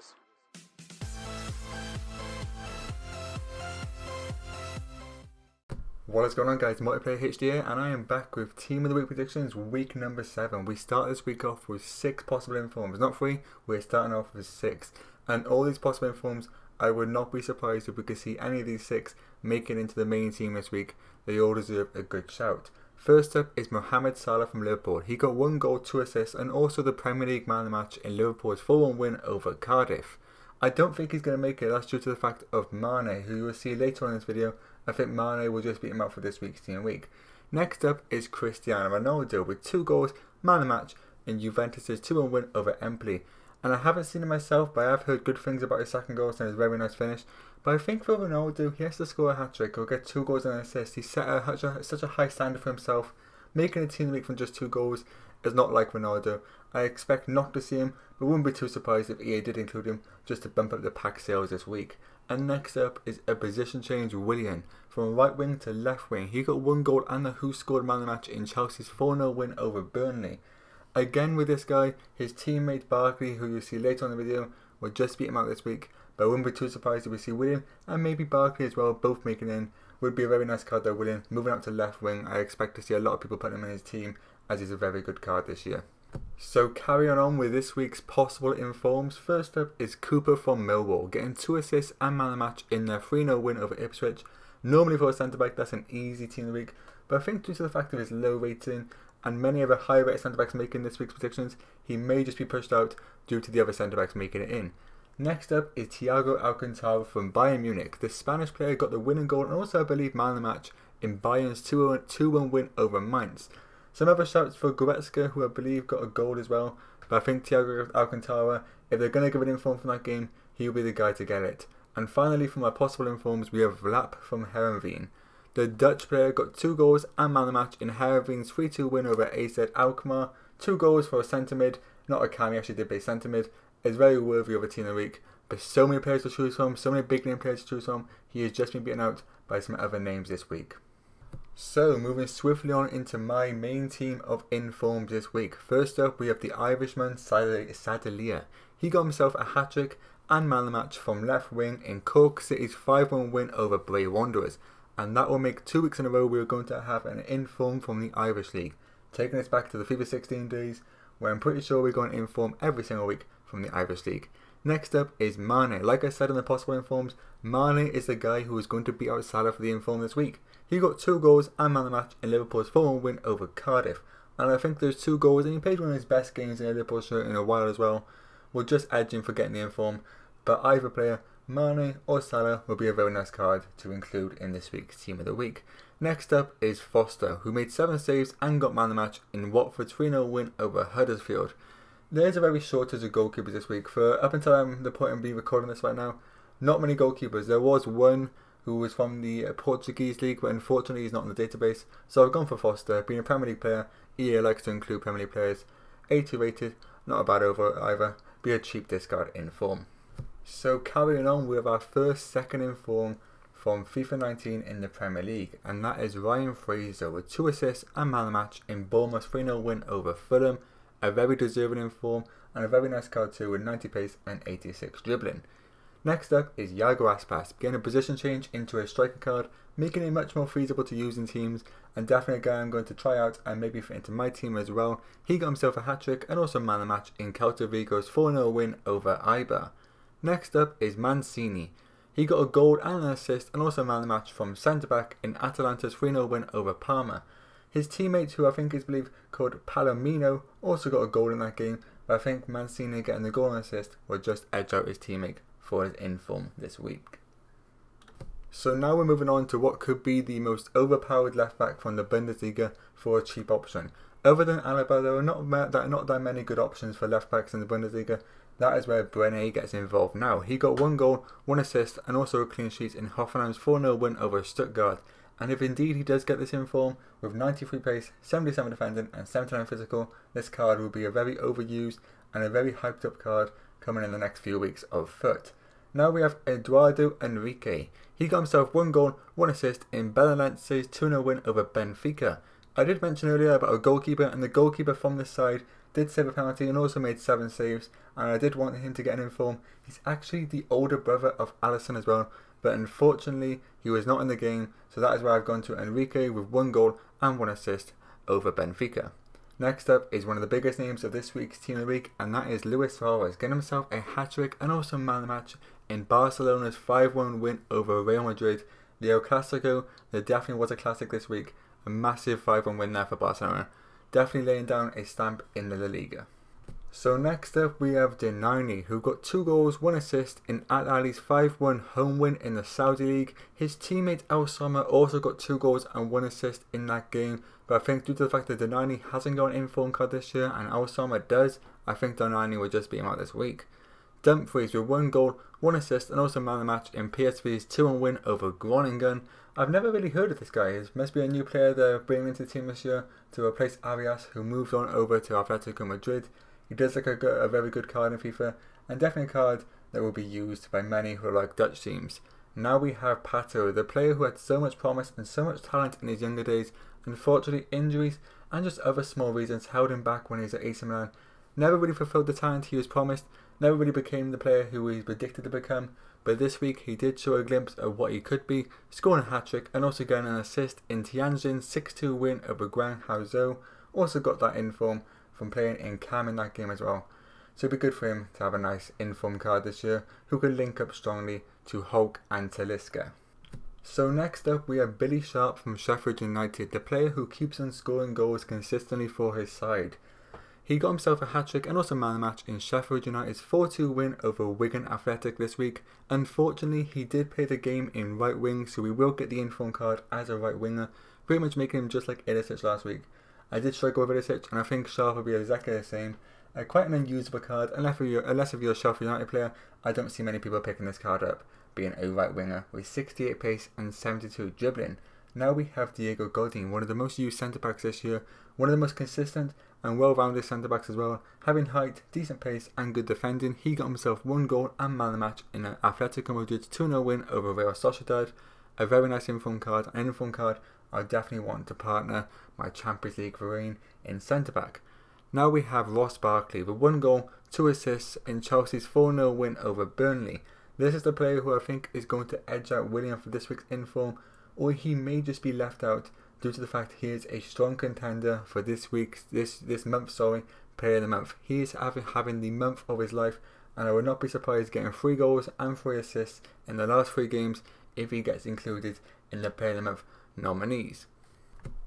this. What is going on, guys? Multiplayer HD here, and I am back with Team of the Week predictions, week number 7. We start this week off with 6 possible informs, not 3, we're starting off with 6. And all these possible informs, I would not be surprised if we could see any of these 6 make it into the main team this week. They all deserve a good shout. First up is Mohamed Salah from Liverpool. He got 1 goal, 2 assists, and also the Premier League man of the match in Liverpool's 4-1 win over Cardiff. I don't think he's going to make it. That's due to the fact of Mane, who you will see later on in this video. I think Mane will just beat him out for this week's team of the week. Next up is CRISTIANO Ronaldo with 2 goals, man of the match in Juventus' 2-1 win over Empoli. And I haven't seen it myself, but I have heard good things about his second goal and his very nice finish. But I think for Ronaldo, he has to score a hat-trick or get 2 goals and an assist. He set such a high standard for himself. Making a team of the week from just 2 goals is not like Ronaldo. I expect not to see him, but wouldn't be too surprised if EA did include him just to bump up the pack sales this week. And next up is a position change, Willian. From right wing to left wing, he got 1 goal and the who scored man of the match in Chelsea's 4-0 win over Burnley. Again with this guy, his teammate Barkley, who you'll see later on in the video, will just beat him out this week. But I wouldn't be too surprised if we see Willian and maybe Barkley as well, both making in. Would be a very nice card though, Willian. Moving up to left wing, I expect to see a lot of people putting him in his team, as he's a very good card this year. So carrying on with this week's possible informs, first up is Cooper from Millwall, getting 2 assists and man of the match in their 3-0 win over Ipswich. Normally for a centre back that's an easy team of the week, but I think due to the fact of his low rating and many other high rated centre backs making this week's predictions, he may just be pushed out due to the other centre backs making it in. Next up is Thiago Alcantara from Bayern Munich. The Spanish player got the winning goal and also I believe man of the match in Bayern's 2-1 win over Mainz. Some other shouts for Goretzka, who I believe got a goal as well, but I think Thiago Alcantara, if they're going to give an inform from that game, he'll be the guy to get it. And finally, from our possible informs, we have Vlap from Heerenveen. The Dutch player got 2 goals and man of the match in Heerenveen's 3-2 win over AZ Alkmaar. 2 goals for a centre mid, not a cam, he actually did play centre mid, is very worthy of a team of the week. But so many players to choose from, so many big name players to choose from, he has just been beaten out by some other names this week. So, moving swiftly on into my main team of informs this week. First up, we have the Irishman Sadalia. He got himself a hat-trick and man of the match from left wing in Cork City's 5-1 win over Bray Wanderers. And that will make 2 weeks in a row we are going to have an inform from the Irish League. Taking us back to the FIFA 16 days, where I'm pretty sure we're going to inform every single week from the Irish League. Next up is Mane. Like I said in the possible informs, Mane is the guy who is going to beat out Salah for the inform this week. He got 2 goals and man of the match in Liverpool's 4-1 win over Cardiff. And I think those 2 goals, and he played one of his best games in a Liverpool shirt in a while as well, will just edge him for getting the inform. But either player, Mane or Salah, will be a very nice card to include in this week's team of the week. Next up is Foster, who made 7 saves and got man of the match in Watford's 3-0 win over Huddersfield. There's a very shortage of goalkeepers this week. For up until the point I'm being recording this right now, not many goalkeepers. There was one who was from the Portuguese league, but unfortunately he's not in the database. So I've gone for Foster. Being a Premier League player, EA likes to include Premier League players. 80 rated, not a bad over either. Be a cheap discard in form. So carrying on with our second inform from FIFA 19 in the Premier League, and that is Ryan Fraser with 2 assists and man of the match in Bournemouth's 3-0 win over Fulham. A very deserving inform and a very nice card too with 90 pace and 86 dribbling. Next up is IAGO ASPAS, getting a position change into a striker card, making it much more feasible to use in teams, and definitely a guy I'm going to try out and maybe fit into my team as well. He got himself a hat-trick and also man of the match in Celta Vigo's 4-0 win over Eibar. Next up is Mancini. He got a goal and an assist and also man of the match from centre back in Atalanta's 3-0 win over Parma. His teammate, who I think is believed called Palomino, also got a goal in that game, but I think Mancini getting the goal and assist will just edge out his teammate for his inform this week. So now we're moving on to what could be the most overpowered left back from the Bundesliga for a cheap option. Other than Alaba, there are not that many good options for left backs in the Bundesliga. That is where Brené gets involved now. He got 1 goal, 1 assist and also a clean sheet in Hoffenheim's 4-0 win over Stuttgart. And if indeed he does get this inform, with 93 pace, 77 defending and 79 physical, this card will be a very overused and a very hyped up card coming in the next few weeks of foot. Now we have EDUARDO HENRIQUE. He got himself 1 goal, 1 assist in Belenenses 2-0 win over Benfica. I did mention earlier about a goalkeeper, and the goalkeeper from this side did save a penalty and also made 7 saves, and I did want him to get an inform. He's actually the older brother of Alisson as well, but unfortunately he was not in the game, so that is why I've gone to Henrique with 1 goal and 1 assist over Benfica. Next up is one of the biggest names of this week's Team of the Week, and that is Luis Suarez, getting himself a hat-trick and also man of the match in Barcelona's 5-1 win over Real Madrid. The El Clasico, there definitely was a classic this week, a massive 5-1 win there for Barcelona, definitely laying down a stamp in the La Liga. So next up we have Denani, who got 2 goals, 1 assist in Al Ahly's 5-1 home win in the Saudi League. His teammate El Sommer also got 2 goals and 1 assist in that game, but I think due to the fact that Denani hasn't got an inform card this year and El Sommer does, I think Denani will just beat him out this week. Dumfries with 1 goal, 1 assist and also man of the match in PSV's 2-1 win over Groningen. I've never really heard of this guy. He must be a new player they're bringing into the team this year to replace Arias, who moved on over to Atletico Madrid. He does look a very good card in FIFA, and definitely a card that will be used by many who like Dutch teams. Now we have Pato, the player who had so much promise and so much talent in his younger days. Unfortunately, injuries and just other small reasons held him back when he was at AC Milan. Never really fulfilled the talent he was promised, never really became the player who he predicted to become, but this week he did show a glimpse of what he could be, scoring a hat-trick and also getting an assist in Tianjin's 6-2 win over Guangzhou Hangzhou. Also got that inform from playing in Cam in that game as well. So it'd be good for him to have a nice inform card this year who could link up strongly to Hulk and Talisca. So next up we have Billy Sharp from Sheffield United, the player who keeps on scoring goals consistently for his side. He got himself a hat-trick and also man of the match in Sheffield United's 4-2 win over Wigan Athletic this week. Unfortunately, he did play the game in right wing, so we will get the inform card as a right winger, pretty much making him just like Ilicic last week. I did struggle with Ilicic, and I think Sharp will be exactly the same. Quite an unusable card, unless if you're a Sheffield United player. I don't see many people picking this card up, being a right winger with 68 pace and 72 dribbling. Now we have Diego Godin, one of the most used centre backs this year, one of the most consistent and well-rounded centre backs as well, having height, decent pace and good defending. He got himself 1 goal and man of the match in an Atletico Madrid's 2-0 win over Real Sociedad. A very nice inform card, an inform card I definitely want to partner my Champions League Varane in centre back. Now we have Ross Barkley with 1 goal, 2 assists in Chelsea's 4-0 win over Burnley. This is the player who I think is going to edge out William for this week's inform, or he may just be left out due to the fact he is a strong contender for this month's player of the month. He is having the month of his life, and I would not be surprised getting 3 goals and 3 assists in the last 3 games if he gets included in the player of the month nominees.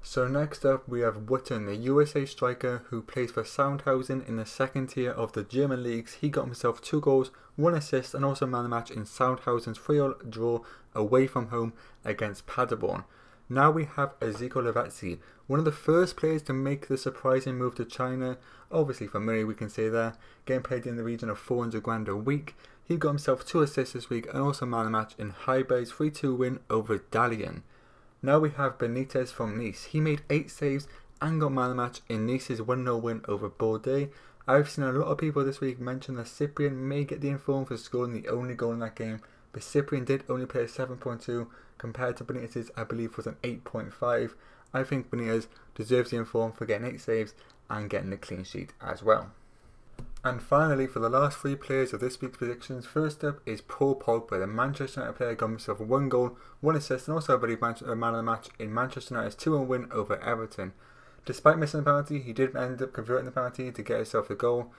So next up we have Wootton, the USA striker who plays for Sandhausen in the 2nd tier of the German leagues. He got himself 2 goals, 1 assist and also man of the match in Sandhausen's 3-0 draw away from home against Paderborn. Now we have Ezekiel Lavezzi, one of the first players to make the surprising move to China. Obviously for money we can say there, getting paid in the region of 400 grand a week. He got himself 2 assists this week and also man of the match in Highbay's 3-2 win over Dalian. Now we have Benitez from Nice. He made 8 saves and got man of the match in Nice's 1-0 win over Bordeaux. I've seen a lot of people this week mention that Cyprian may get the inform for scoring the only goal in that game, but Cyprian did only play a 7.2 compared to Benitez's I believe was an 8.5. I think Benitez deserves the inform for getting 8 saves and getting the clean sheet as well. And finally, for the last 3 players of this week's predictions, first up is Paul Pogba, the Manchester United player, got himself 1 goal, 1 assist and also I believe man of the match in Manchester United's 2-1 win over Everton. Despite missing the penalty, he did end up converting the penalty to get himself the goal.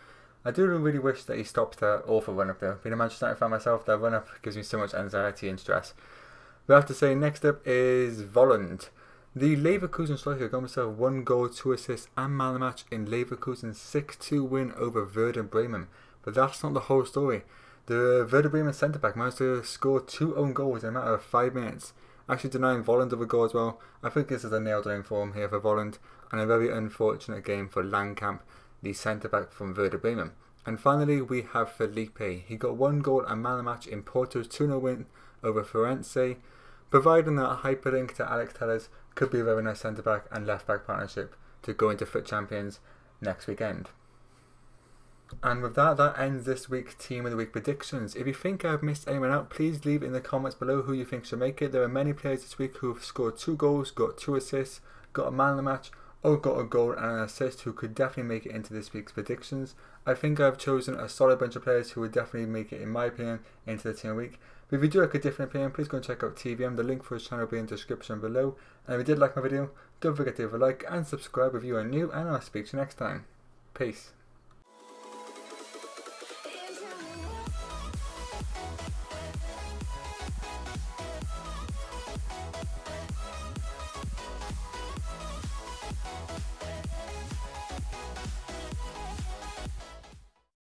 I do really wish that he stopped that awful run-up though. Being a Manchester United fan myself, that run-up gives me so much anxiety and stress. We have to say next up is Volland. The Leverkusen striker got himself 1 goal, 2 assists and man of the match in Leverkusen's 6-2 win over Werder Bremen. But that's not the whole story. The Werder Bremen centre-back managed to score 2 own goals in a matter of 5 minutes, actually denying Volland of a goal as well. I think this is a nailed-on form here for Volland, and a very unfortunate game for Langkamp, the centre-back from Werder Bremen. And finally we have Felipe. He got 1 goal and man of the match in Porto's 2-0 win over Firenze. Providing that hyperlink to Alex Telles could be a very nice centre-back and left-back partnership to go into FUT Champions next weekend. And with that, that ends this week's Team of the Week predictions. If you think I've missed anyone out, please leave in the comments below who you think should make it. There are many players this week who have scored 2 goals, got 2 assists, got a man of the match, or got a goal and an assist who could definitely make it into this week's predictions. I think I've chosen a solid bunch of players who would definitely make it, in my opinion, into the team of the week. But if you do like a different opinion, please go and check out TVM. The link for his channel will be in the description below. And if you did like my video, don't forget to leave a like and subscribe if you are new, and I'll speak to you next time. Peace.